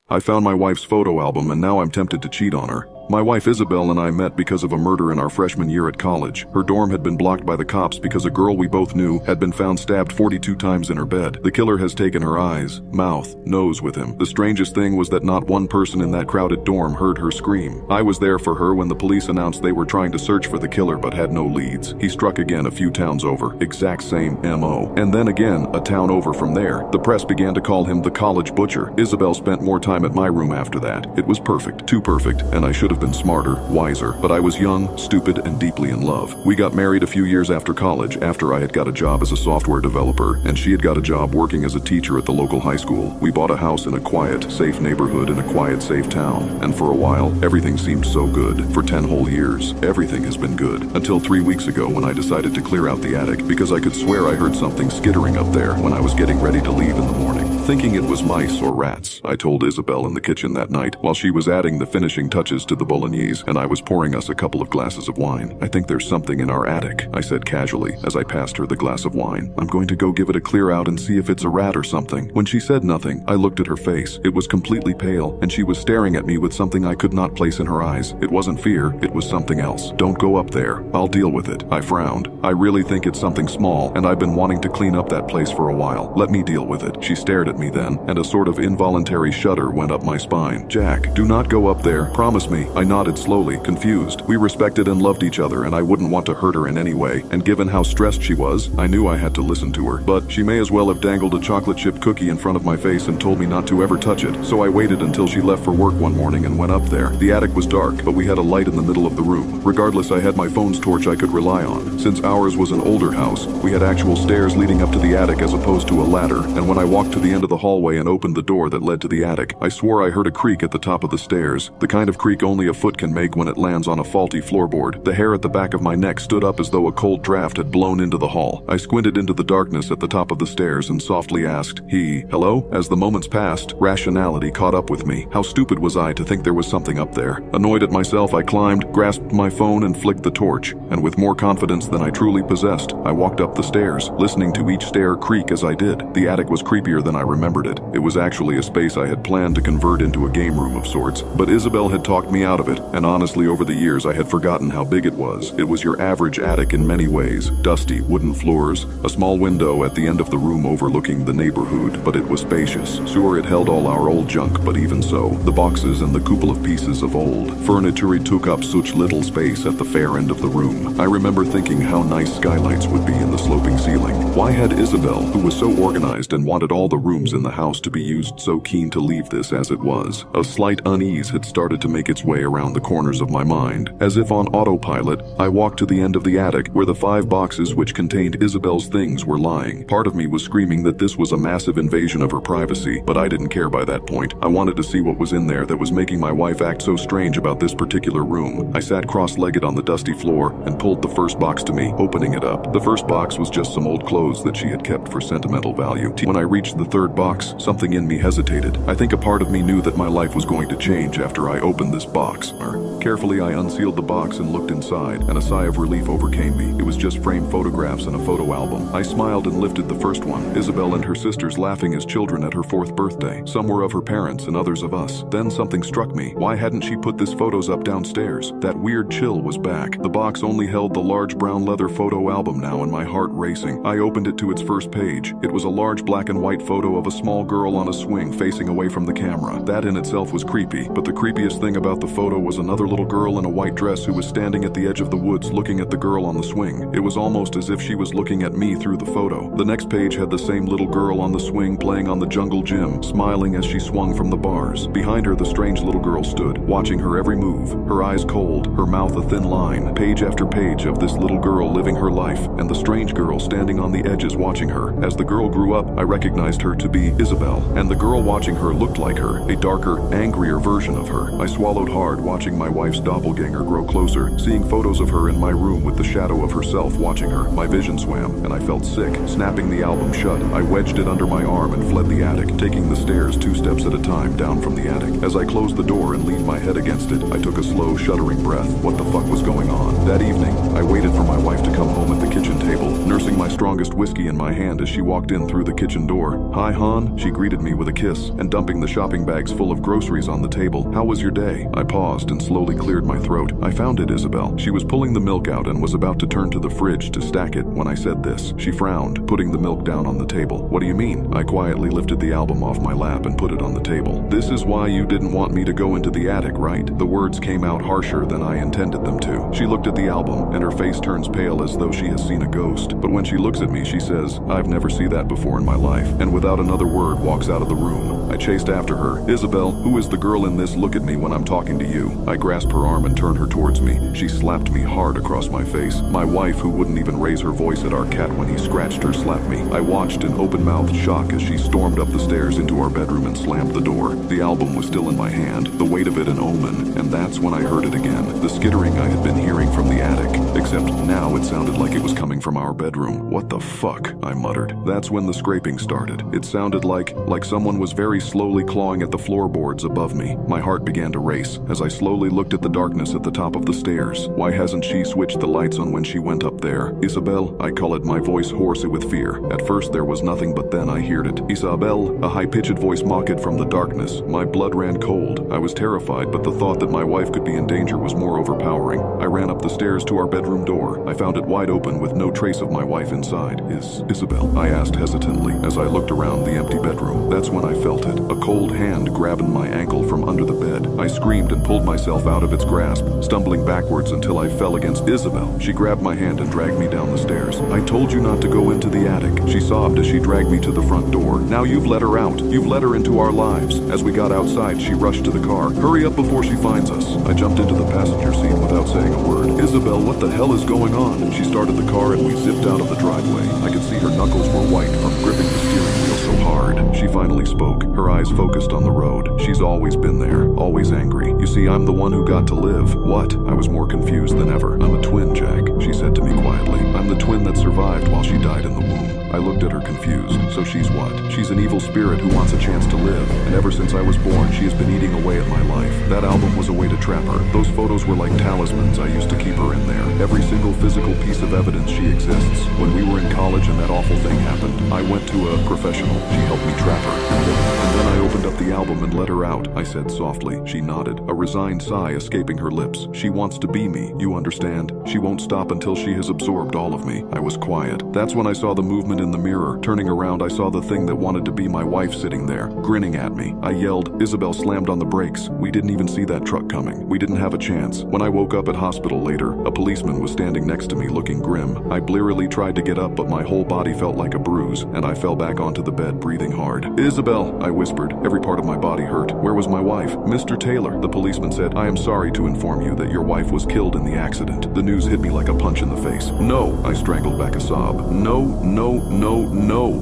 I found my wife's photo album and now I'm tempted to cheat on her. My wife Isabel and I met because of a murder in our freshman year at college. Her dorm had been blocked by the cops because a girl we both knew had been found stabbed 42 times in her bed. The killer has taken her eyes, mouth, nose with him. The strangest thing was that not one person in that crowded dorm heard her scream. I was there for her when the police announced they were trying to search for the killer but had no leads. He struck again a few towns over, exact same MO. And then again, a town over from there. The press began to call him the college butcher. Isabel spent more time at my room after that. It was perfect, too perfect, and I should have been smarter, wiser, but I was young, stupid, and deeply in love. We got married a few years after college, after I had got a job as a software developer, and she had got a job working as a teacher at the local high school. We bought a house in a quiet, safe neighborhood in a quiet, safe town, and for a while, everything seemed so good. For 10 whole years, everything has been good. Until 3 weeks ago when I decided to clear out the attic, because I could swear I heard something skittering up there when I was getting ready to leave in the morning. Thinking it was mice or rats, I told Isabel in the kitchen that night while she was adding the finishing touches to the bolognese and I was pouring us a couple of glasses of wine. I think there's something in our attic, I said casually as I passed her the glass of wine. I'm going to go give it a clear out and see if it's a rat or something. When she said nothing, I looked at her face. It was completely pale and she was staring at me with something I could not place in her eyes. It wasn't fear, it was something else. Don't go up there. I'll deal with it. I frowned. I really think it's something small and I've been wanting to clean up that place for a while. Let me deal with it. She stared at me then, and a sort of involuntary shudder went up my spine. Jack, do not go up there. Promise me. I nodded slowly, confused. We respected and loved each other and I wouldn't want to hurt her in any way, and given how stressed she was, I knew I had to listen to her. But she may as well have dangled a chocolate chip cookie in front of my face and told me not to ever touch it, so I waited until she left for work one morning and went up there. The attic was dark, but we had a light in the middle of the room. Regardless, I had my phone's torch I could rely on. Since ours was an older house, we had actual stairs leading up to the attic as opposed to a ladder, and when I walked to the end of the hallway and opened the door that led to the attic, I swore I heard a creak at the top of the stairs, the kind of creak only a foot can make when it lands on a faulty floorboard. The hair at the back of my neck stood up as though a cold draft had blown into the hall. I squinted into the darkness at the top of the stairs and softly asked, hello? As the moments passed, rationality caught up with me. How stupid was I to think there was something up there? Annoyed at myself, I climbed, grasped my phone and flicked the torch, and with more confidence than I truly possessed, I walked up the stairs, listening to each stair creak as I did. The attic was creepier than I remembered it. It was actually a space I had planned to convert into a game room of sorts, but Isabel had talked me out of it, and honestly over the years I had forgotten how big it was. It was your average attic in many ways. Dusty wooden floors, a small window at the end of the room overlooking the neighborhood, but it was spacious. Sure, it held all our old junk, but even so, the boxes and the couple of pieces of old furniture took up such little space at the fair end of the room. I remember thinking how nice skylights would be in the sloping ceiling. Why had Isabel, who was so organized and wanted all the rooms in the house to be used, so keen to leave this as it was? A slight unease had started to make its way around the corners of my mind. As if on autopilot, I walked to the end of the attic where the 5 boxes which contained Isabel's things were lying. Part of me was screaming that this was a massive invasion of her privacy, but I didn't care by that point. I wanted to see what was in there that was making my wife act so strange about this particular room. I sat cross-legged on the dusty floor and pulled the first box to me, opening it up. The first box was just some old clothes that she had kept for sentimental value. When I reached the third box, something in me hesitated. I think a part of me knew that my life was going to change after I opened this box. Carefully, I unsealed the box and looked inside, and a sigh of relief overcame me. It was just framed photographs and a photo album. I smiled and lifted the first one, Isabel and her sisters laughing as children at her 4th birthday. Some were of her parents and others of us. Then something struck me. Why hadn't she put this photos up downstairs? That weird chill was back. The box only held the large brown leather photo album now, and my heart racing. I opened it to its first page. It was a large black and white photo of a small girl on a swing facing away from the camera. That in itself was creepy, but the creepiest thing about the photo was another little girl in a white dress who was standing at the edge of the woods looking at the girl on the swing. It was almost as if she was looking at me through the photo. The next page had the same little girl on the swing playing on the jungle gym, smiling as she swung from the bars. Behind her, the strange little girl stood, watching her every move, her eyes cold, her mouth a thin line. Page after page of this little girl living her life, and the strange girl standing on the edges watching her. As the girl grew up, I recognized her to be Isabel, and the girl watching her looked like her, a darker, angrier version of her. I swallowed hard, watching my wife's doppelganger grow closer, seeing photos of her in my room with the shadow of herself watching her. My vision swam, and I felt sick. Snapping the album shut, I wedged it under my arm and fled the attic, taking the stairs 2 steps at a time down from the attic. As I closed the door and leaned my head against it, I took a slow, shuddering breath. What the fuck was going on? That evening, I waited for my wife to come home at the kitchen table, nursing my strongest whiskey in my hand as she walked in through the kitchen door. Hi hon? She greeted me with a kiss and dumping the shopping bags full of groceries on the table. How was your day? I paused and slowly cleared my throat. I found it, Isabel. She was pulling the milk out and was about to turn to the fridge to stack it when I said this. She frowned, putting the milk down on the table. What do you mean? I quietly lifted the album off my lap and put it on the table. This is why you didn't want me to go into the attic, right? The words came out harsher than I intended them to. She looked at the album and her face turns pale as though she has seen a ghost. But when she looks at me, she says, I've never seen that before in my life, and without another word walks out of the room. I chased after her. Isabel, who is the girl in this? Look at me when I'm talking to you. I grasped her arm and turned her towards me. She slapped me hard across my face. My wife, who wouldn't even raise her voice at our cat when he scratched her, slapped me. I watched in open-mouthed shock as she stormed up the stairs into our bedroom and slammed the door. The album was still in my hand, the weight of it an omen, and that's when I heard it again. The skittering I had been hearing from the attic, except now it sounded like it was coming from our bedroom. What the fuck? I muttered. That's when the scraping started. It sounded like someone was very slowly clawing at the floorboards above me. My heart began to race as I slowly looked at the darkness at the top of the stairs. Why hasn't she switched the lights on when she went up there? Isabel, I call it, my voice hoarse with fear. At first there was nothing, but then I heard it. Isabel, a high-pitched voice mocked from the darkness. My blood ran cold. I was terrified, but the thought that my wife could be in danger was more overpowering. I ran up the stairs to our bedroom door. I found it wide open with no trace of my wife inside. Is Isabel? I asked hesitantly as I looked around the empty bedroom. That's when I felt it. A cold hand grabbing my ankle from under the bed. I screamed and pulled myself out of its grasp, stumbling backwards until I fell against Isabel. She grabbed my hand and dragged me down the stairs. I told you not to go into the attic. She sobbed as she dragged me to the front door. Now you've let her out. You've let her into our lives. As we got outside, she rushed to the car. Hurry up before she finds us. I jumped into the passenger seat without saying a word. Isabel, what the hell is going on? She started the car and we zipped out of the driveway. I could see her knuckles were white from gripping the steering wheel so hard. She finally spoke, her eyes focused on the road. She's always been there, always angry. You see, I'm the one who got to live. What? I was more confused than ever. I'm a twin, Jack, she said to me quietly. I'm the twin that survived while she died in the womb. I looked at her confused. So she's what? She's an evil spirit who wants a chance to live. And ever since I was born, she has been eating away at my life. That album was a way to trap her. Those photos were like talismans. I used to keep her in there. Every single physical piece of evidence she exists. When we were in college and that awful thing happened, I went to a professional. She helped me trap her. And then I opened up the album and let her out, I said softly. She nodded, a resigned sigh escaping her lips. She wants to be me, you understand? She won't stop until she has absorbed all of me. I was quiet. That's when I saw the movement in the mirror. Turning around, I saw the thing that wanted to be my wife sitting there, grinning at me. I yelled. Isabel slammed on the brakes. We didn't even see that truck coming. We didn't have a chance. When I woke up at hospital later, a policeman was standing next to me looking grim. I blearily tried to get up, but my whole body felt like a bruise, and I fell back onto the bed, breathing hard. Isabel, I whispered. Every part of my body hurt. Where was my wife? Mr. Taylor, the policeman said. I am sorry to inform you that your wife was killed in the accident. The news hit me like a punch in the face. No, I strangled back a sob. No,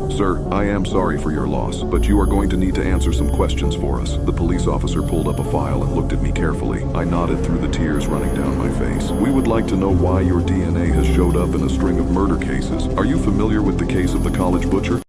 sir, I am sorry for your loss, but you are going to need to answer some questions for us. The police officer pulled up a file and looked at me carefully. I nodded through the tears running down my face. We would like to know why your DNA has showed up in a string of murder cases. Are you familiar with the case of the college butcher?